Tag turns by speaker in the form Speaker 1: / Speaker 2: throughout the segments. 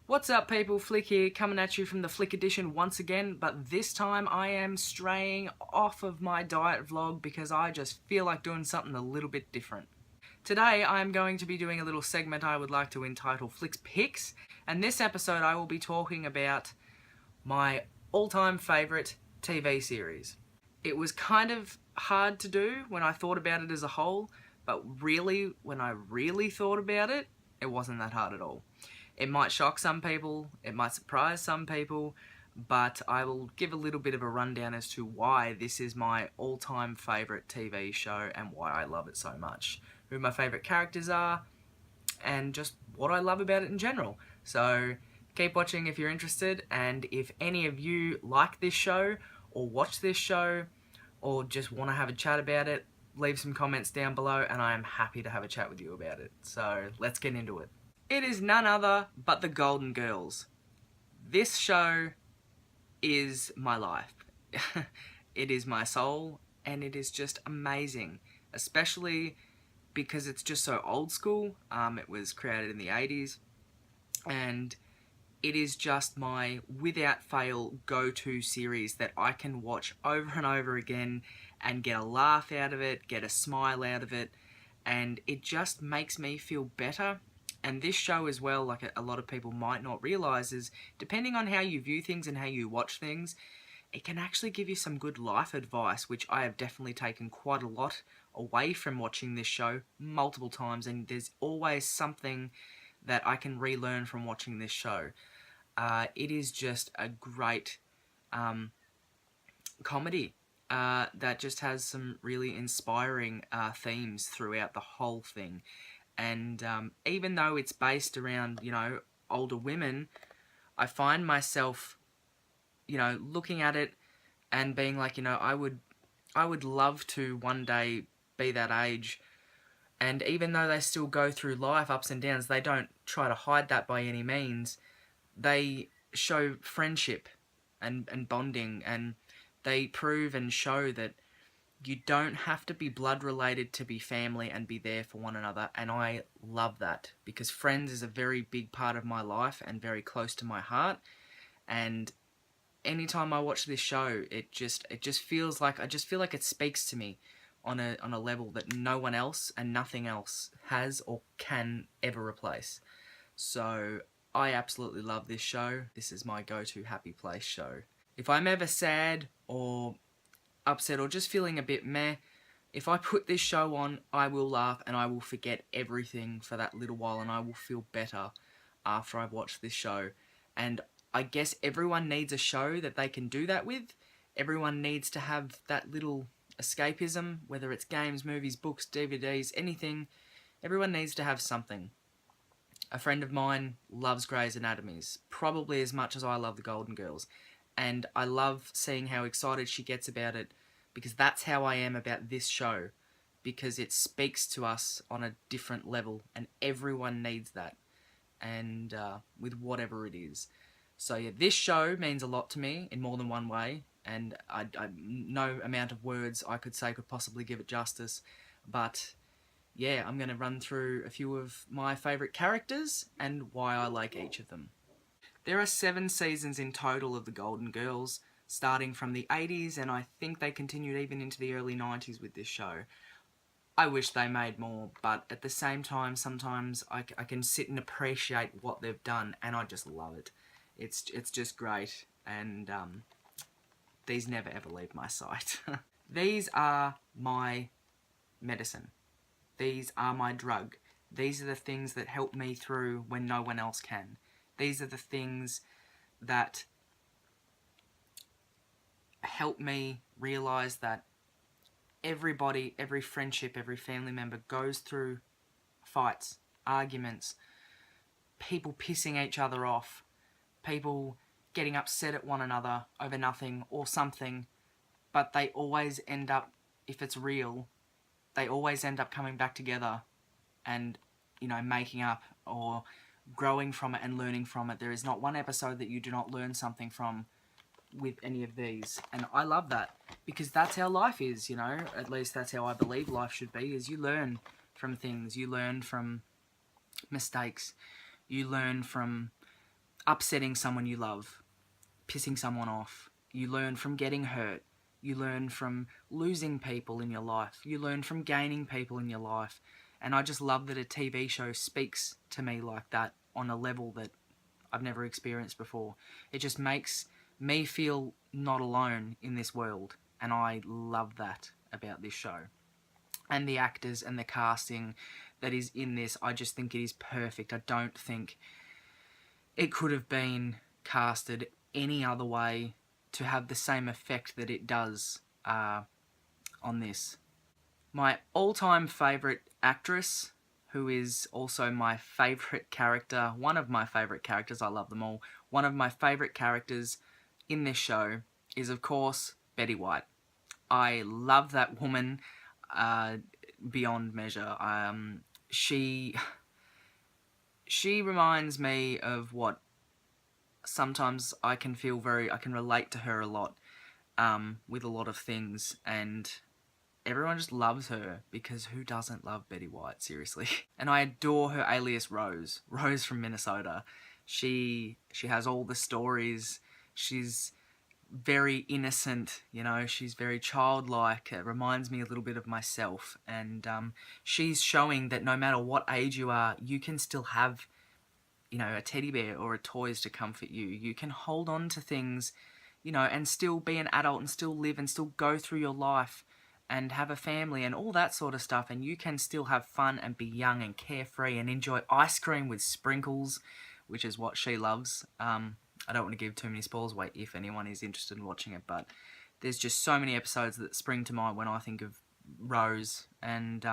Speaker 1: What's up people, Flick here, coming at you from the Flick edition once again, but this time I am straying off of my diet vlog because I just feel like doing something a little bit different. Today I am going to be doing a little segment I would like to entitle Flick's Picks, and this episode I will be talking about my all-time favourite TV series. It was kind of hard to do when I thought about it as a whole, but really, when I really thought about it, it wasn't that hard at all. It might shock some people, it might surprise some people, but I will give a little bit of a rundown as to why this is my all-time favourite TV show and why I love it so much. Who my favourite characters are, and just what I love about it in general. So keep watching if you're interested, and if any of you like this show, or watch this show, or just want to have a chat about it, leave some comments down below and I am happy to have a chat with you about it. So let's get into it. It is none other but the Golden Girls. This show is my life. It is my soul, and it is just amazing, especially because it's just so old school. It was created in the 80s, and it is just my, without fail, go-to series that I can watch over and over again and get a laugh out of it, get a smile out of it, and it just makes me feel better. And this show as well, like a lot of people might not realise, is depending on how you view things and how you watch things, it can actually give you some good life advice, which I have definitely taken quite a lot away from watching this show multiple times, and there's always something that I can relearn from watching this show. It is just a great comedy that just has some really inspiring themes throughout the whole thing. And even though it's based around, older women, I find myself, looking at it and being like, I would love to one day be that age. And even though they still go through life, ups and downs, they don't try to hide that by any means. They show friendship and bonding, and they prove and show that you don't have to be blood related to be family and be there for one another, and I love that because Friends is a very big part of my life and very close to my heart. And anytime I watch this show, it just feels like, I just feel like it speaks to me on a level that no one else and nothing else has or can ever replace. So I absolutely love this show. This is my go-to happy place show. If I'm ever sad or upset or just feeling a bit meh, if I put this show on, I will laugh and I will forget everything for that little while, and I will feel better after I've watched this show. And I guess everyone needs a show that they can do that with. Everyone needs to have that little escapism, whether it's games, movies, books, DVDs, anything. Everyone needs to have something. A friend of mine loves Grey's Anatomy, probably as much as I love the Golden Girls. And I love seeing how excited she gets about it, because that's how I am about this show, because it speaks to us on a different level, and everyone needs that, and with whatever it is. So yeah, this show means a lot to me in more than one way, and no amount of words I could say could possibly give it justice. But yeah, I'm going to run through a few of my favourite characters and why I like each of them. There are 7 seasons in total of the Golden Girls, starting from the 80s, and I think they continued even into the early 90s with this show. I wish they made more, but at the same time, sometimes I can sit and appreciate what they've done, and I just love it. It's just great, and these never ever leave my sight. These are my medicine. These are my drug. These are the things that help me through when no one else can. These are the things that help me realise that everybody, every friendship, every family member goes through fights, arguments, people pissing each other off, people getting upset at one another over nothing or something, but they always end up, if it's real, they always end up coming back together and, making up or growing from it and learning from it. There is not one episode that you do not learn something from with any of these, and I love that, because that's how life is, at least that's how I believe life should be, is you learn from things, you learn from mistakes, you learn from upsetting someone you love, pissing someone off. You learn from getting hurt. You learn from losing people in your life. You learn from gaining people in your life. And I just love that a TV show speaks to me like that on a level that I've never experienced before. It just makes me feel not alone in this world. And I love that about this show. And the actors and the casting that is in this, I just think it is perfect. I don't think it could have been casted any other way to have the same effect that it does on this. My all-time favourite actress, who is also my favourite character, one of my favourite characters, I love them all, one of my favourite characters in this show is, of course, Betty White. I love that woman beyond measure. She reminds me of what sometimes I can relate to her a lot with a lot of things, and everyone just loves her because who doesn't love Betty White, seriously? And I adore her alias Rose from Minnesota. She has all the stories. She's very innocent, you know, she's very childlike. It reminds me a little bit of myself, and she's showing that no matter what age you are, you can still have, you know, a teddy bear or a toys to comfort you. You can hold on to things, you know, and still be an adult and still live and still go through your life and have a family and all that sort of stuff, and you can still have fun and be young and carefree and enjoy ice cream with sprinkles, which is what she loves. I don't want to give too many spoilers away if anyone is interested in watching it, but there's just so many episodes that spring to mind when I think of Rose, and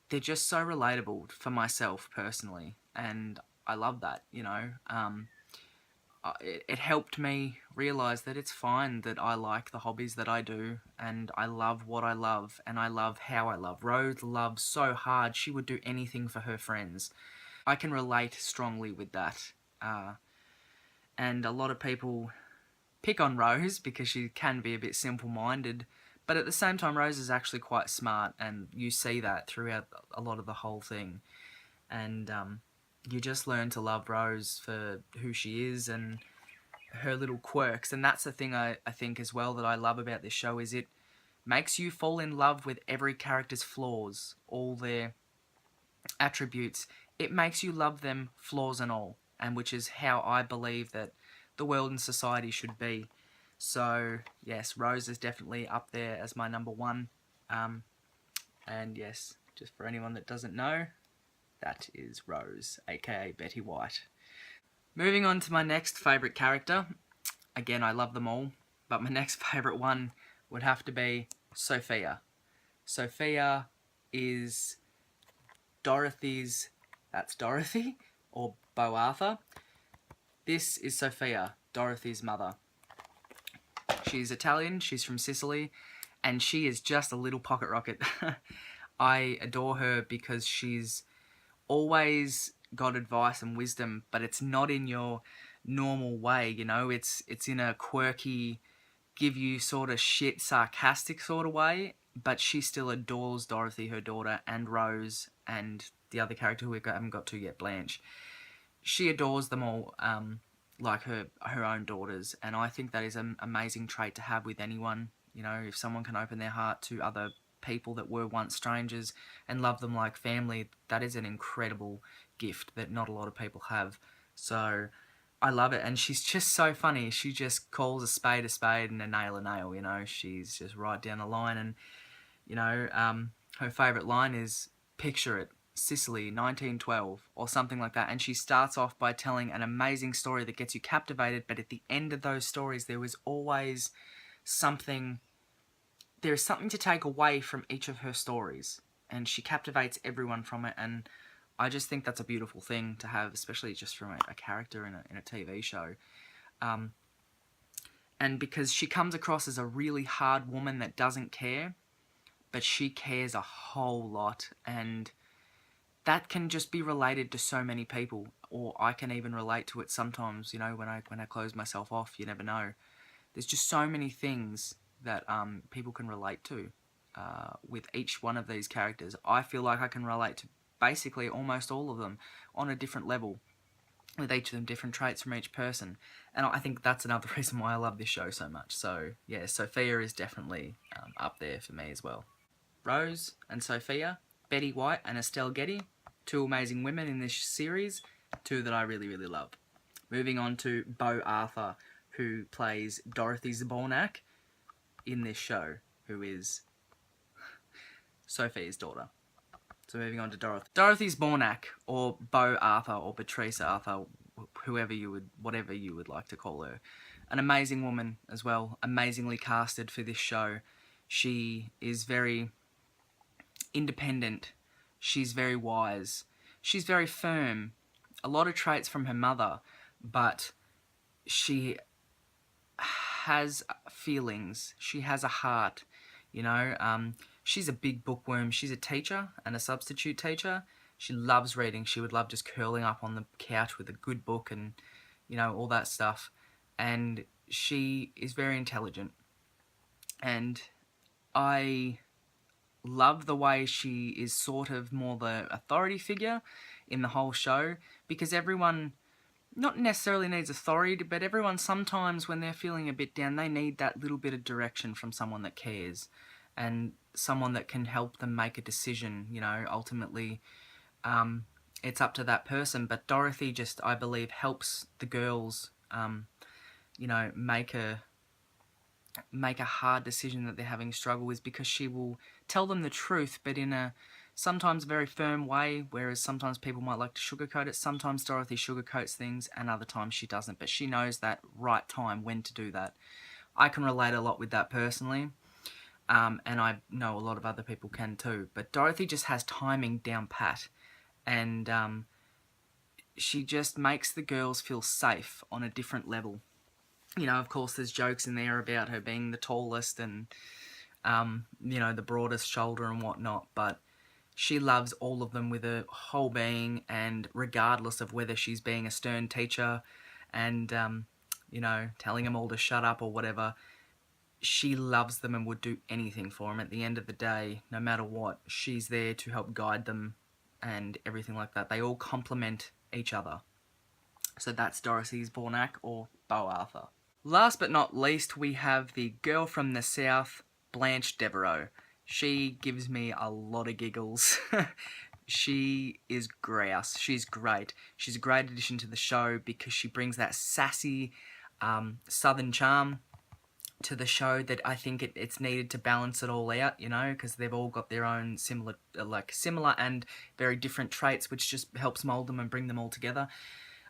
Speaker 1: they're just so relatable for myself personally, and I love that, you know. It helped me realise that it's fine that I like the hobbies that I do, and I love what I love, and I love how I love. Rose loves so hard, she would do anything for her friends. I can relate strongly with that. And a lot of people pick on Rose because she can be a bit simple-minded, but at the same time Rose is actually quite smart, and you see that throughout a lot of the whole thing. And you just learn to love Rose for who she is and her little quirks. And that's the thing I think as well that I love about this show, is it makes you fall in love with every character's flaws, all their attributes. It makes you love them, flaws and all, and which is how I believe that the world and society should be. So yes, Rose is definitely up there as my number one. And yes, just for anyone that doesn't know, that is Rose, aka Betty White. Moving on to my next favourite character. Again, I love them all, but my next favourite one would have to be Sophia. Sophia is Dorothy's... That's Dorothy? Or Bo Arthur. This is Sophia, Dorothy's mother. She's Italian, she's from Sicily, and she is just a little pocket rocket. I adore her because she's always got advice and wisdom, but it's not in your normal way, you know, it's in a quirky, give you sort of shit, sarcastic sort of way, but she still adores Dorothy, her daughter, and Rose, and the other character who we haven't got to yet, Blanche. She adores them all, like her own daughters, and I think that is an amazing trait to have with anyone. You know, if someone can open their heart to other people that were once strangers and love them like family, that is an incredible gift that not a lot of people have. So I love it, and she's just so funny. She just calls a spade and a nail, you know. She's just right down the line, and you know, her favourite line is, "Picture it, Sicily, 1912, or something like that. And she starts off by telling an amazing story that gets you captivated, but at the end of those stories, there is always something... There is something to take away from each of her stories, and she captivates everyone from it, and I just think that's a beautiful thing to have, especially just from a character in a TV show. And because she comes across as a really hard woman that doesn't care, but she cares a whole lot, and that can just be related to so many people, or I can even relate to it sometimes, you know, when I close myself off, you never know. There's just so many things that people can relate to with each one of these characters. I feel like I can relate to basically almost all of them on a different level. with each of them different traits from each person. And I think that's another reason why I love this show so much. So yeah, Sophia is definitely up there for me as well. Rose and Sophia, Betty White and Estelle Getty, two amazing women in this series, two that I really, really love. Moving on to Bo Arthur, who plays Dorothy Zbornak in this show, who is Sophia's daughter. So moving on to Dorothy. Dorothy Zbornak, or Bo Arthur, or Patrice Arthur, whatever you would like to call her. An amazing woman as well, amazingly casted for this show. She is very independent. She's very wise. She's very firm. A lot of traits from her mother, but she has feelings. She has a heart, you know. She's a big bookworm. She's a teacher and a substitute teacher. She loves reading. She would love just curling up on the couch with a good book and, you know, all that stuff. And she is very intelligent. And I love the way she is sort of more the authority figure in the whole show, because everyone not necessarily needs authority, but everyone sometimes when they're feeling a bit down, they need that little bit of direction from someone that cares and someone that can help them make a decision. You know, ultimately it's up to that person, but Dorothy just, I believe, helps the girls you know, make a hard decision that they're having struggle with, because she will tell them the truth, but in a sometimes very firm way, whereas sometimes people might like to sugarcoat it. Sometimes Dorothy sugarcoats things and other times she doesn't, but she knows that right time when to do that. I can relate a lot with that personally, and I know a lot of other people can too, but Dorothy just has timing down pat, and she just makes the girls feel safe on a different level. You know, of course, there's jokes in there about her being the tallest and, you know, the broadest shoulder and whatnot, but she loves all of them with her whole being, and regardless of whether she's being a stern teacher and, you know, telling them all to shut up or whatever, she loves them and would do anything for them. At the end of the day, no matter what, she's there to help guide them and everything like that. They all complement each other. So that's Dorothy Zbornak, or Bo Arthur. Last but not least, we have the girl from the south, Blanche Devereaux. She gives me a lot of giggles. She is grouse. She's great. She's a great addition to the show because she brings that sassy southern charm to the show that I think it's needed to balance it all out, you know, because they've all got their own similar and very different traits, which just helps mold them and bring them all together.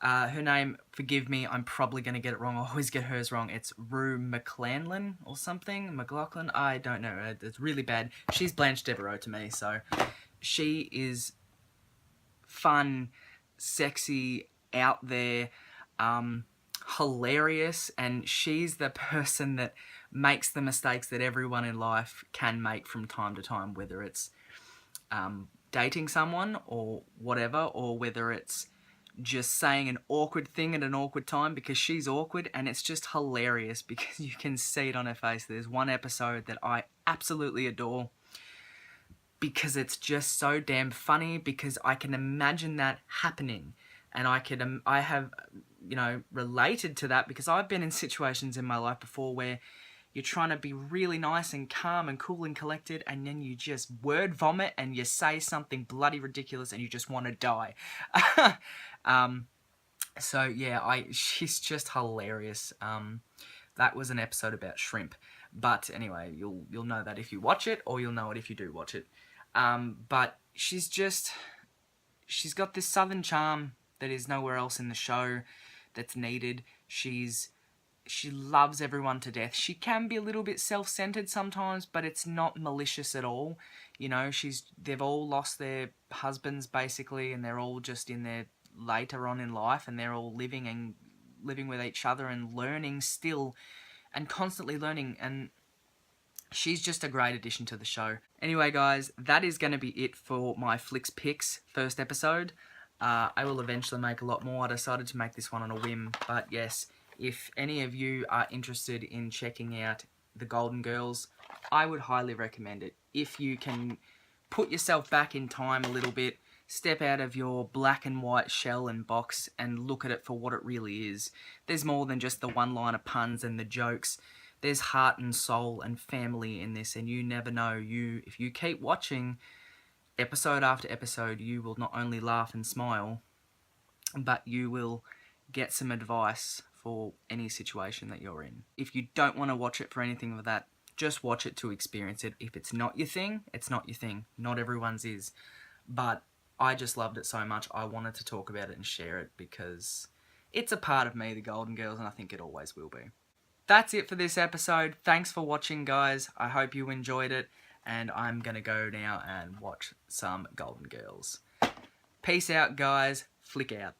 Speaker 1: Her name, forgive me, I'm probably going to get it wrong. I always get hers wrong. It's Rue McLachlan or something. McLaughlin? I don't know. It's really bad. She's Blanche Devereaux to me. So she is fun, sexy, out there, hilarious. And she's the person that makes the mistakes that everyone in life can make from time to time, whether it's dating someone or whatever, or whether it's just saying an awkward thing at an awkward time, because she's awkward, and it's just hilarious because you can see it on her face. There's one episode that I absolutely adore because it's just so damn funny, because I can imagine that happening, and I have, you know, related to that because I've been in situations in my life before where you're trying to be really nice and calm and cool and collected, and then you just word vomit and you say something bloody ridiculous and you just want to die. So yeah, she's just hilarious. That was an episode about shrimp, but anyway, you'll know that if you watch it, or you'll know it if you do watch it. But she's got this southern charm that is nowhere else in the show that's needed. She loves everyone to death. She can be a little bit self-centered sometimes, but it's not malicious at all. You know, they've all lost their husbands basically, and they're all just in their later on in life, and they're all living with each other and learning still, and constantly learning, and she's just a great addition to the show. Anyway, guys, that is going to be it for my Flicks Picks first episode. I will eventually make a lot more. I decided to make this one on a whim, but yes, if any of you are interested in checking out The Golden Girls, I would highly recommend it. If you can put yourself back in time a little bit, Step out of your black and white shell and box and look at it for what it really is. There's more than just the one-liner puns and the jokes. There's heart and soul and family in this, and you never know. If you keep watching episode after episode, you will not only laugh and smile, but you will get some advice for any situation that you're in. If you don't want to watch it for anything of that, just watch it to experience it. If it's not your thing, it's not your thing. Not everyone's is. But I just loved it so much, I wanted to talk about it and share it because it's a part of me, the Golden Girls, and I think it always will be. That's it for this episode. Thanks for watching, guys. I hope you enjoyed it, and I'm going to go now and watch some Golden Girls. Peace out, guys. Flick out.